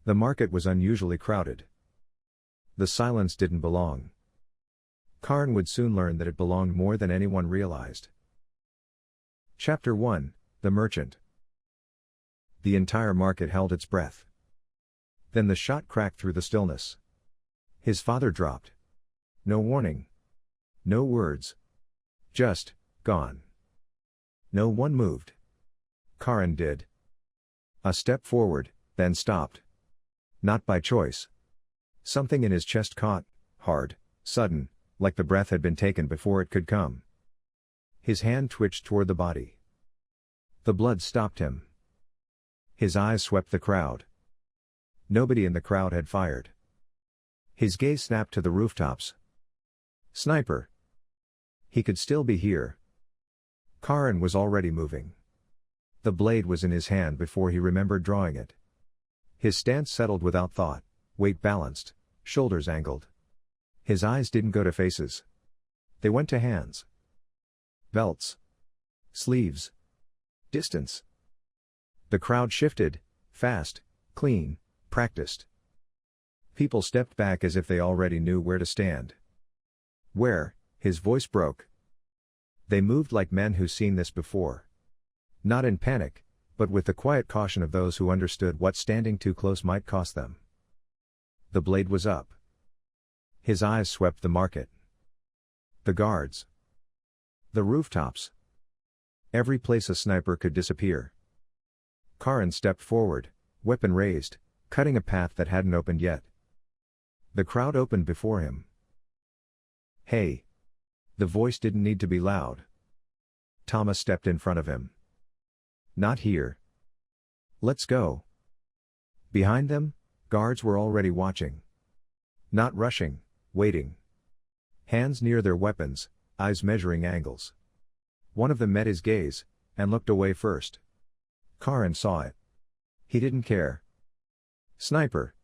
The market was unusually crowded. The silence didn't belong. Karin would soon learn that it belonged more than anyone realized. Chapter 1: The Merchant. The entire market held its breath. Then the shot cracked through the stillness. His father dropped. No warning. No words. Just, gone. No one moved. Karin did. A step forward, then stopped. Not by choice. Something in his chest caught, hard, sudden, like the breath had been taken before it could come. His hand twitched toward the body. The blood stopped him. His eyes swept the crowd. Nobody in the crowd had fired. His gaze snapped to the rooftops. Sniper. He could still be here. Karin was already moving. The blade was in his hand before he remembered drawing it. His stance settled without thought, weight balanced, shoulders angled. His eyes didn't go to faces. They went to hands. Belts. Sleeves. Distance. The crowd shifted, fast, clean, practiced. People stepped back as if they already knew where to stand. Where? His voice broke. They moved like men who've seen this before. Not in panic, but with the quiet caution of those who understood what standing too close might cost them. The blade was up. His eyes swept the market. The guards. The rooftops. Every place a sniper could disappear. Karin stepped forward, weapon raised, cutting a path that hadn't opened yet. The crowd opened before him. Hey! The voice didn't need to be loud. Thomas stepped in front of him. Not here. Let's go. Behind them, guards were already watching. Not rushing, waiting. Hands near their weapons, eyes measuring angles. One of them met his gaze, and looked away first. Karin saw it. He didn't care. Sniper.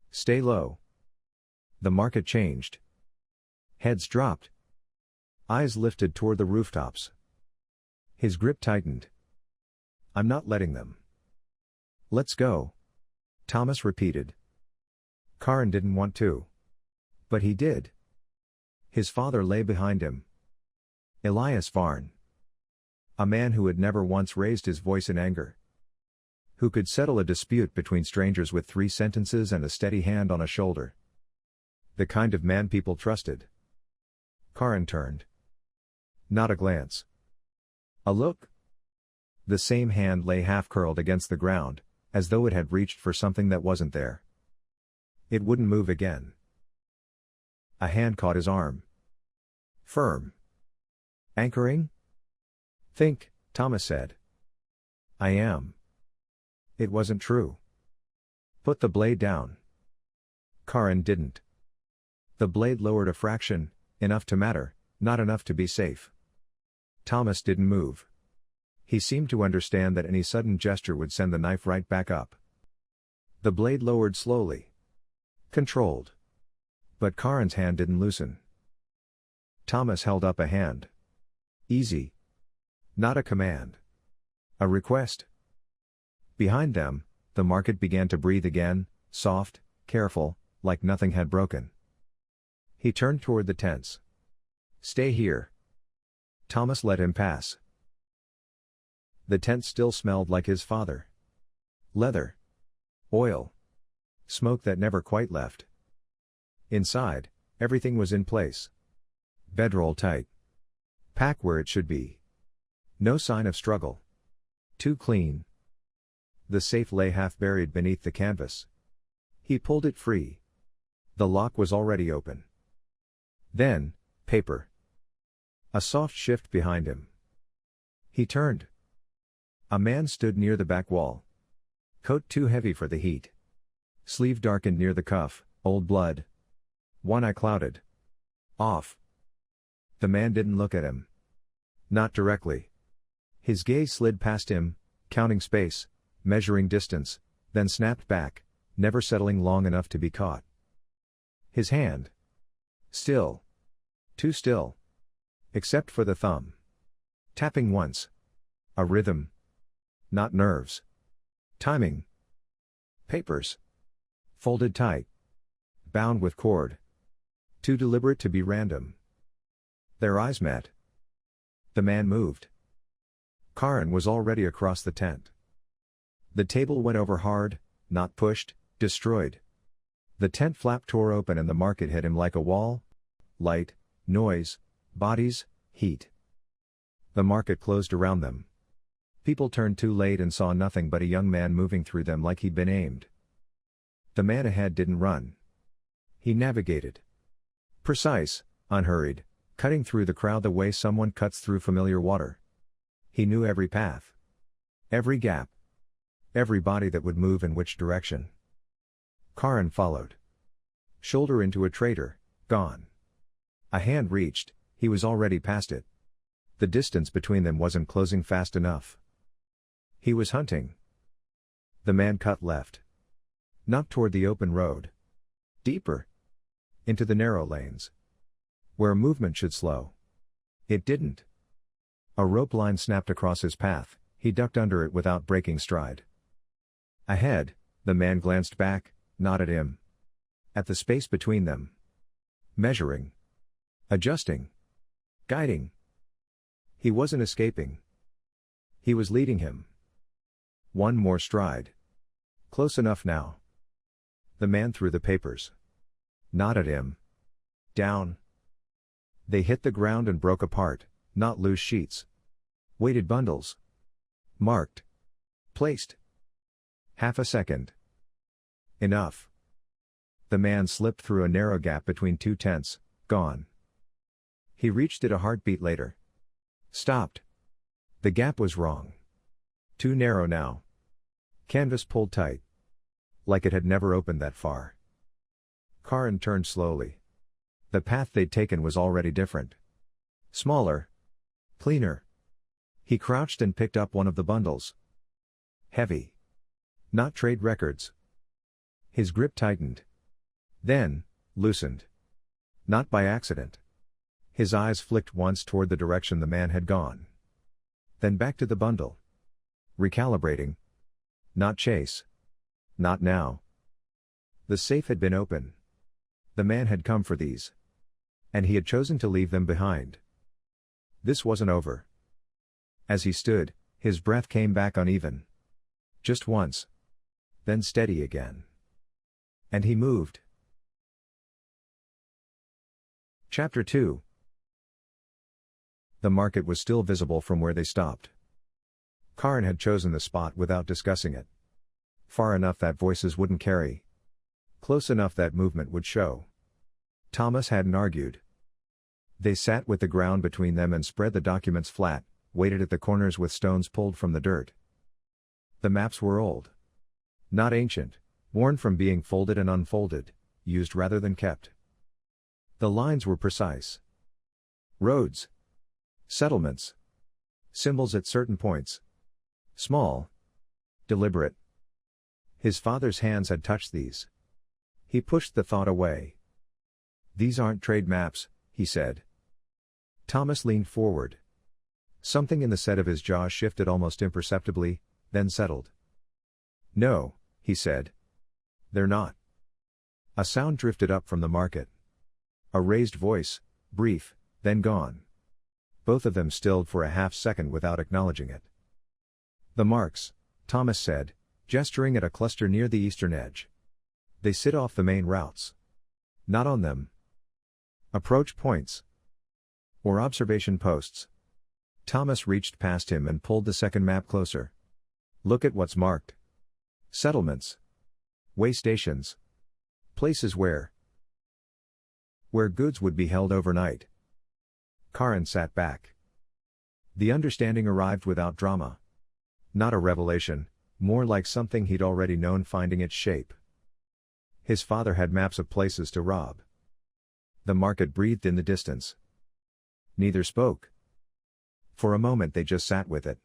Stay low. The market changed. Heads dropped. Eyes lifted toward the rooftops. His grip tightened. I'm not letting them. Let's go. Thomas repeated. Karin didn't want to. But he did. His father lay behind him. Elias Varn. A man who had never once raised his voice in anger. Who could settle a dispute between strangers with 3 sentences and a steady hand on a shoulder. The kind of man people trusted. Karin turned. Not a glance. A look. The same hand lay half-curled against the ground, as though it had reached for something that wasn't there. It wouldn't move again. A hand caught his arm. Firm. Anchoring? Think, Thomas said. I am. It wasn't true. Put the blade down. Karin didn't. The blade lowered a fraction, enough to matter, not enough to be safe. Thomas didn't move. He seemed to understand that any sudden gesture would send the knife right back up. The blade lowered slowly. Controlled. But Karin's hand didn't loosen. Thomas held up a hand. Easy. Not a command. A request. Behind them, the market began to breathe again, soft, careful, like nothing had broken. He turned toward the tents. Stay here. Thomas let him pass. The tent still smelled like his father. Leather. Oil. Smoke that never quite left. Inside, everything was in place. Bedroll tight. Pack where it should be. No sign of struggle. Too clean. The safe lay half buried beneath the canvas. He pulled it free. The lock was already open. Then, paper. A soft shift behind him. He turned. A man stood near the back wall. Coat too heavy for the heat. Sleeve darkened near the cuff, old blood. One eye clouded. Off. The man didn't look at him. Not directly. His gaze slid past him, counting space, measuring distance, then snapped back, never settling long enough to be caught. His hand. Still. Too still. Except for the thumb. Tapping once. A rhythm. Not nerves. Timing. Papers. Folded tight. Bound with cord. Too deliberate to be random. Their eyes met. The man moved. Karin was already across the tent. The table went over hard, not pushed, destroyed. The tent flap tore open and the market hit him like a wall. Light, noise, bodies, heat. The market closed around them. People turned too late and saw nothing but a young man moving through them like he'd been aimed. The man ahead didn't run. He navigated. Precise, unhurried, cutting through the crowd the way someone cuts through familiar water. He knew every path. Every gap. Every body that would move in which direction. Karin followed. Shoulder into a traitor, gone. A hand reached, he was already past it. The distance between them wasn't closing fast enough. He was hunting. The man cut left. Not toward the open road. Deeper. Into the narrow lanes. Where movement should slow. It didn't. A rope line snapped across his path, he ducked under it without breaking stride. Ahead, the man glanced back, not at him. At the space between them. Measuring. Adjusting. Guiding. He wasn't escaping. He was leading him. One more stride. Close enough now. The man threw the papers. Not at him. Down. They hit the ground and broke apart, not loose sheets. Weighted bundles. Marked. Placed. Half a second. Enough. The man slipped through a narrow gap between two tents, gone. He reached it a heartbeat later. Stopped. The gap was wrong. Too narrow now. Canvas pulled tight. Like it had never opened that far. Karin turned slowly. The path they'd taken was already different. Smaller. Cleaner. He crouched and picked up one of the bundles. Heavy. Not trade records. His grip tightened. Then, loosened. Not by accident. His eyes flicked once toward the direction the man had gone. Then back to the bundle. Recalibrating. Not chase. Not now. The safe had been open. The man had come for these. And he had chosen to leave them behind. This wasn't over. As he stood, his breath came back uneven. Just once. Then steady again. And he moved. Chapter 2. The market was still visible from where they stopped. Karin had chosen the spot without discussing it. Far enough that voices wouldn't carry. Close enough that movement would show. Thomas hadn't argued. They sat with the ground between them and spread the documents flat, waited at the corners with stones pulled from the dirt. The maps were old. Not ancient, worn from being folded and unfolded, used rather than kept. The lines were precise. Roads. Settlements. Symbols at certain points. Small. Deliberate. His father's hands had touched these. He pushed the thought away. These aren't trade maps, he said. Thomas leaned forward. Something in the set of his jaw shifted almost imperceptibly, then settled. No, he said. They're not. A sound drifted up from the market. A raised voice, brief, then gone. Both of them stilled for a half-second without acknowledging it. The marks, Thomas said, gesturing at a cluster near the eastern edge. They sit off the main routes. Not on them. Approach points. Or observation posts. Thomas reached past him and pulled the second map closer. Look at what's marked. Settlements. Way stations. Places where goods would be held overnight. Karin sat back. The understanding arrived without drama. Not a revelation, more like something he'd already known finding its shape. His father had maps of places to rob. The market breathed in the distance. Neither spoke. For a moment they just sat with it.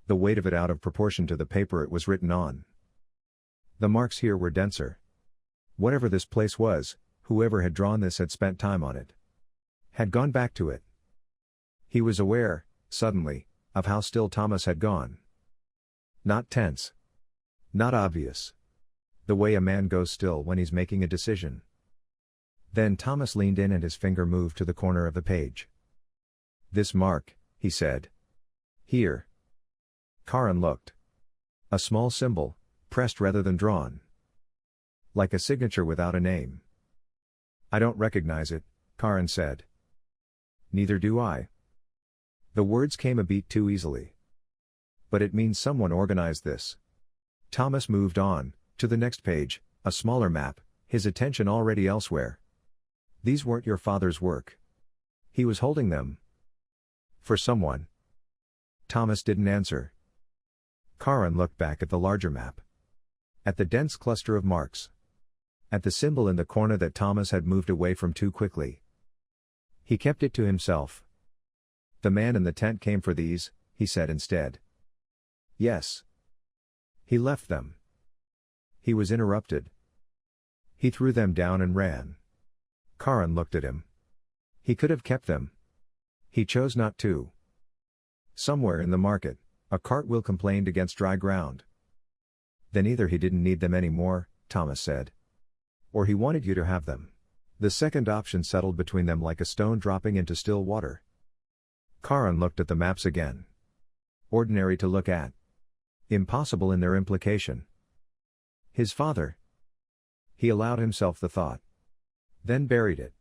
The weight of it out of proportion to the paper it was written on. The marks here were denser. Whatever this place was, whoever had drawn this had spent time on it. Had gone back to it. He was aware, suddenly, of how still Thomas had gone. Not tense. Not obvious. The way a man goes still when he's making a decision. Then Thomas leaned in and his finger moved to the corner of the page. "This mark," he said. "Here." Karen looked. A small symbol, pressed rather than drawn. Like a signature without a name. "I don't recognize it," Karen said. "Neither do I." The words came a beat too easily. "But it means someone organized this." Thomas moved on, to the next page, a smaller map, his attention already elsewhere. "These weren't your father's work." He was holding them. "For someone." Thomas didn't answer. Karen looked back at the larger map. At the dense cluster of marks. At the symbol in the corner that Thomas had moved away from too quickly. He kept it to himself. "The man in the tent came for these," he said instead. "Yes." "He left them." He was interrupted. "He threw them down and ran." Karen looked at him. "He could have kept them. He chose not to." Somewhere in the market, a cartwheel complained against dry ground. "Then either he didn't need them anymore," Thomas said. "Or he wanted you to have them." The second option settled between them like a stone dropping into still water. Karen looked at the maps again. Ordinary to look at. Impossible in their implication. His father. He allowed himself the thought. Then buried it.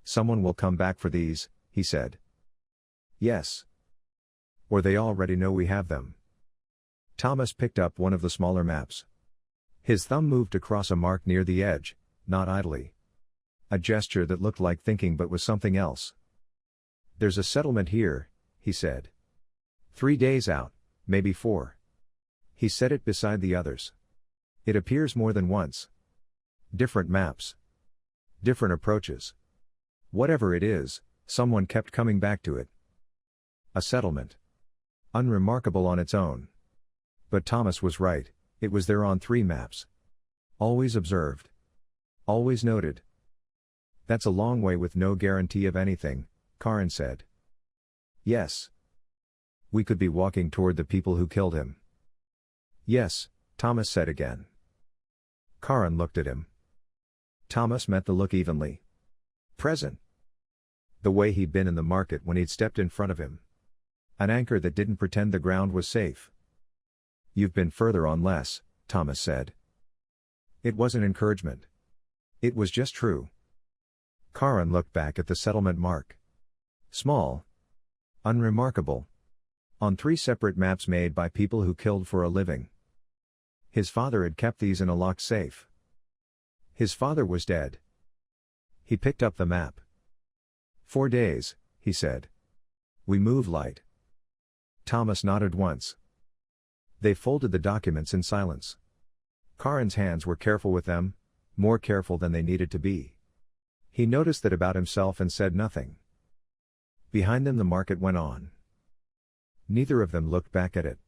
"Someone will come back for these," he said. "Yes. Or they already know we have them." Thomas picked up one of the smaller maps. His thumb moved across a mark near the edge, not idly. A gesture that looked like thinking but was something else. "There's a settlement here," he said. 3 days out, maybe 4. He set it beside the others. "It appears more than once. Different maps. Different approaches. Whatever it is, someone kept coming back to it. A settlement. Unremarkable on its own. But Thomas was right, it was there on 3 maps. Always observed. Always noted." "That's a long way with no guarantee of anything," Karen said. "Yes. We could be walking toward the people who killed him." "Yes," Thomas said again. Karen looked at him. Thomas met the look evenly. Present. The way he'd been in the market when he'd stepped in front of him. An anchor that didn't pretend the ground was safe. "You've been further on less," Thomas said. It wasn't encouragement. It was just true. Karen looked back at the settlement mark. Small. Unremarkable. On 3 separate maps made by people who killed for a living. His father had kept these in a locked safe. His father was dead. He picked up the map. 4 days, he said. "We move light." Thomas nodded once. They folded the documents in silence. Karen's hands were careful with them, more careful than they needed to be. He noticed that about himself and said nothing. Behind them the market went on. Neither of them looked back at it.